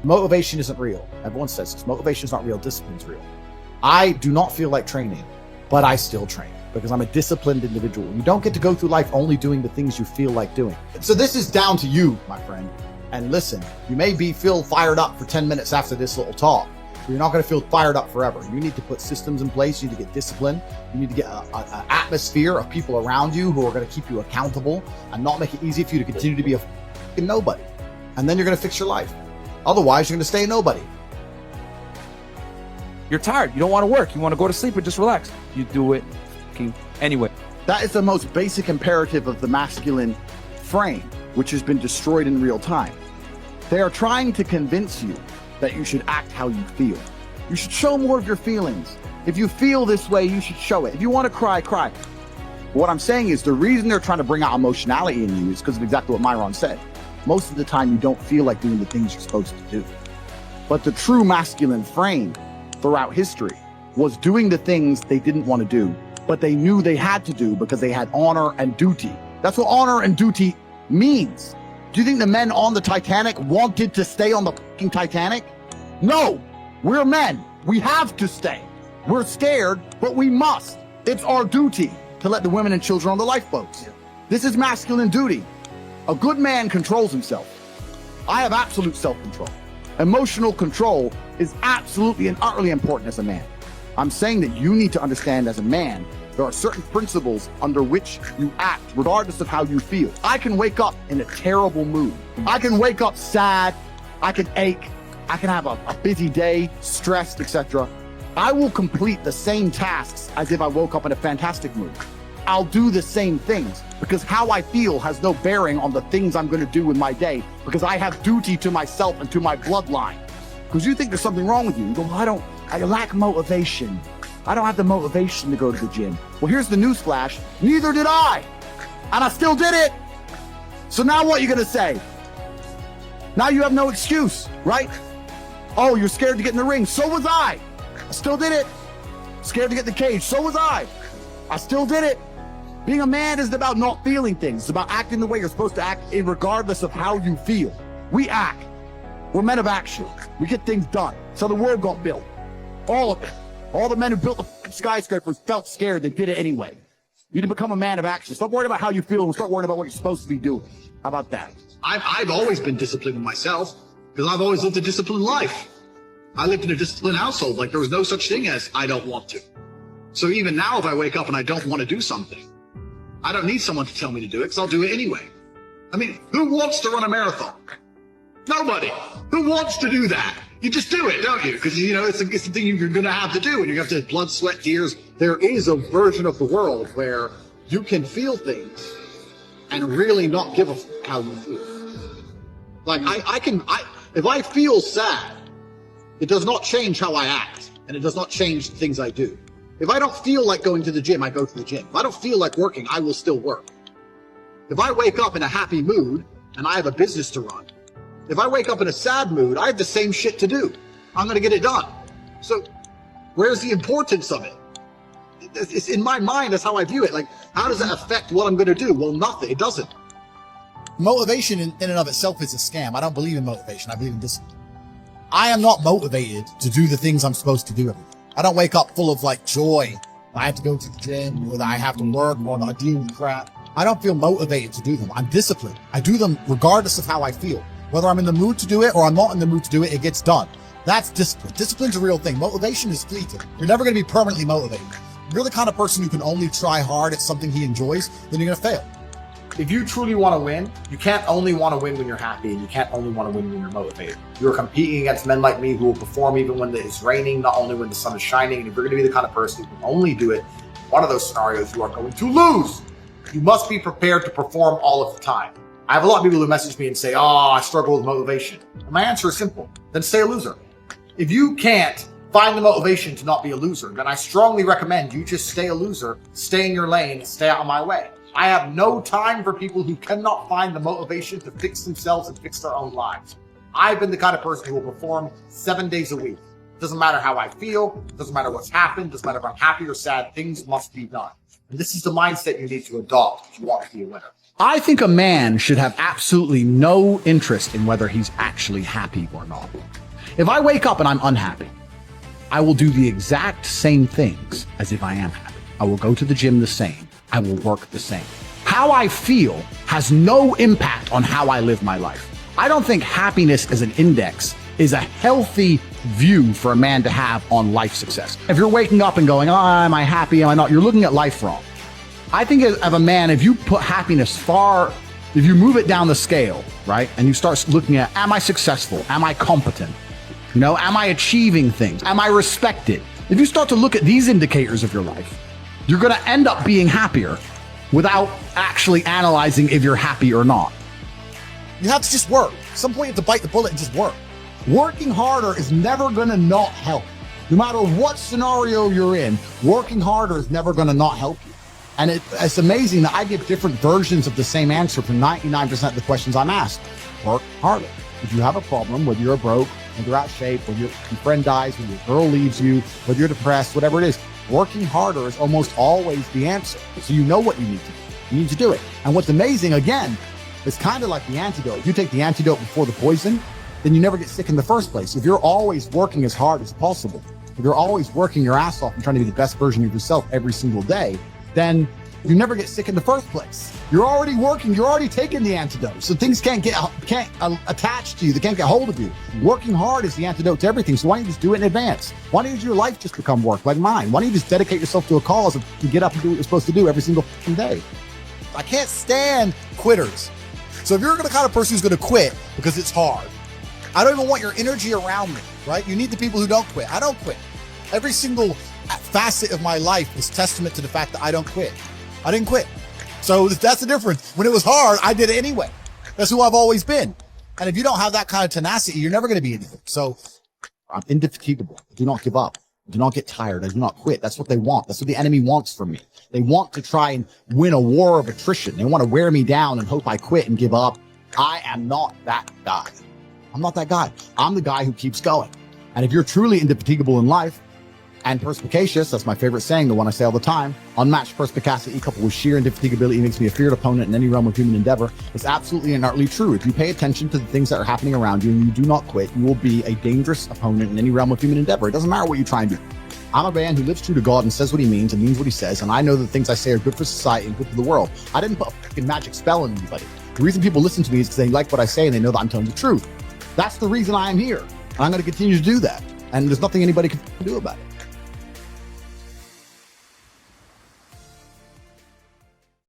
Motivation isn't real. Everyone says this. Motivation is not real. Discipline is real. I do not feel like training, but I still train because I'm a disciplined individual. You don't get to go through life only doing the things you feel like doing. So this is down to you, my friend. And listen, you may feel fired up for 10 minutes after this little talk. But you're not going to feel fired up forever. You need to put systems in place. You need to get discipline. You need to get an atmosphere of people around you who are going to keep you accountable and not make it easy for you to continue to be a fucking nobody. And then you're going to fix your life. Otherwise, you're going to stay a nobody. You're tired. You don't want to work. You want to go to sleep or just relax. You do it anyway. That is the most basic imperative of the masculine frame, which has been destroyed in real time. They are trying to convince you that you should act how you feel. You should show more of your feelings. If you feel this way, you should show it. If you want to cry, cry. What I'm saying is the reason they're trying to bring out emotionality in you is because of exactly what Myron said. Most of the time, you don't feel like doing the things you're supposed to do. But the true masculine frame throughout history was doing the things they didn't want to do, but they knew they had to do because they had honor and duty. That's what honor and duty means. Do you think the men on the Titanic wanted to stay on the fucking Titanic? No, we're men. We have to stay. We're scared, but we must. It's our duty to let the women and children on the lifeboats. This is masculine duty. A good man controls himself. I have absolute self-control. Emotional control is absolutely and utterly important as a man. I'm saying that you need to understand as a man, there are certain principles under which you act, regardless of how you feel. I can wake up in a terrible mood. I can wake up sad. I can ache. I can have a busy day, stressed, etc. I will complete the same tasks as if I woke up in a fantastic mood. I'll do the same things because how I feel has no bearing on the things I'm going to do in my day because I have duty to myself and to my bloodline. Because you think there's something wrong with you. You go, well, I lack motivation. I don't have the motivation to go to the gym. Well, here's the newsflash. Neither did I. And I still did it. So now what are you going to say? Now you have no excuse, right? Oh, you're scared to get in the ring. So was I. I still did it. Scared to get in the cage. So was I. I still did it. Being a man isn't about not feeling things. It's about acting the way you're supposed to act regardless of how you feel. We act. We're men of action. We get things done. So the world got built. All of it. All the men who built the skyscrapers felt scared. They did it anyway. You need to become a man of action. Stop worrying about how you feel and start worrying about what you're supposed to be doing. How about that? I've always been disciplined with myself because I've always lived a disciplined life. I lived in a disciplined household. Like there was no such thing as I don't want to. So even now, if I wake up and I don't want to do something, I don't need someone to tell me to do it because I'll do it anyway. I mean, who wants to run a marathon? Nobody. Who wants to do that? You just do it, don't you? Because, you know, it's the thing you're going to have to do, and you have to blood, sweat, tears. There is a version of the world where you can feel things and really not give a fuck how you feel. Like, if I feel sad, it does not change how I act, and it does not change the things I do. If I don't feel like going to the gym, I go to the gym. If I don't feel like working, I will still work. If I wake up in a happy mood and I have a business to run, if I wake up in a sad mood, I have the same shit to do. I'm going to get it done. So where's the importance of it? It's in my mind, that's how I view it. Like, how does that affect what I'm going to do? Well, nothing. It doesn't. Motivation in and of itself is a scam. I don't believe in motivation. I believe in discipline. I am not motivated to do the things I'm supposed to do every day. I don't wake up full of like joy. I have to go to the gym, or I have to work, or I deal with crap. I don't feel motivated to do them. I'm disciplined. I do them regardless of how I feel. Whether I'm in the mood to do it or I'm not in the mood to do it, it gets done. That's discipline. Discipline's a real thing. Motivation is fleeting. You're never going to be permanently motivated. If you're the kind of person who can only try hard at something he enjoys, then you're going to fail. If you truly want to win, you can't only want to win when you're happy, and you can't only want to win when you're motivated. You're competing against men like me who will perform even when it's raining, not only when the sun is shining. And if you're going to be the kind of person who can only do it in one of those scenarios, you are going to lose. You must be prepared to perform all of the time. I have a lot of people who message me and say, oh, I struggle with motivation. And my answer is simple. Then stay a loser. If you can't find the motivation to not be a loser, then I strongly recommend you just stay a loser, stay in your lane, stay out of my way. I have no time for people who cannot find the motivation to fix themselves and fix their own lives. I've been the kind of person who will perform 7 days a week. Doesn't matter how I feel, doesn't matter what's happened, doesn't matter if I'm happy or sad, things must be done. And this is the mindset you need to adopt if you want to be a winner. I think a man should have absolutely no interest in whether he's actually happy or not. If I wake up and I'm unhappy, I will do the exact same things as if I am happy. I will go to the gym the same. I will work the same. How I feel has no impact on how I live my life. I don't think happiness as an index is a healthy view for a man to have on life success. If you're waking up and going, oh, am I happy? Am I not? You're looking at life wrong. I think of a man, if you put happiness if you move it down the scale, right? And you start looking at, am I successful? Am I competent? Am I achieving things? Am I respected? If you start to look at these indicators of your life, you're going to end up being happier without actually analyzing if you're happy or not. You have to just work. At some point you have to bite the bullet and just work. Working harder is never going to not help. No matter what scenario you're in, working harder is never going to not help you. And it's amazing that I get different versions of the same answer for 99% of the questions I'm asked. Work harder. If you have a problem, whether you're broke, whether you're out of shape, whether your friend dies, whether your girl leaves you, whether you're depressed, whatever it is, working harder is almost always the answer. So you know what you need to do. You need to do it. And what's amazing, again, it's kind of like the antidote. If you take the antidote before the poison, then you never get sick in the first place. If you're always working as hard as possible, if you're always working your ass off and trying to be the best version of yourself every single day, then you never get sick in the first place. You're already working, you're already taking the antidote. So things can't attach to you, they can't get hold of you. Working hard is the antidote to everything. So why don't you just do it in advance? Why don't your life just become work like mine? Why don't you just dedicate yourself to a cause and get up and do what you're supposed to do every single day? I can't stand quitters. So if you're the kind of person who's going to quit because it's hard, I don't even want your energy around me, right? You need the people who don't quit. I don't quit. Every single facet of my life is testament to the fact that I don't quit. I didn't quit. So that's the difference. When it was hard, I did it anyway. That's who I've always been. And if you don't have that kind of tenacity, you're never going to be anything. So I'm indefatigable. I do not give up. I do not get tired. I do not quit. That's what they want. That's what the enemy wants from me. They want to try and win a war of attrition. They want to wear me down and hope I quit and give up. I am not that guy. I'm not that guy. I'm the guy who keeps going. And if you're truly indefatigable in life and perspicacious, that's my favorite saying, the one I say all the time, unmatched perspicacity coupled with sheer indefatigability makes me a feared opponent in any realm of human endeavor. It's absolutely and utterly true. If you pay attention to the things that are happening around you and you do not quit, you will be a dangerous opponent in any realm of human endeavor. It doesn't matter what you try and do. I'm a man who lives true to God and says what he means and means what he says. And I know the things I say are good for society and good for the world. I didn't put a fucking magic spell on anybody. The reason people listen to me is because they like what I say and they know that I'm telling the truth. That's the reason I am here. And I'm going to continue to do that. And there's nothing anybody can do about it.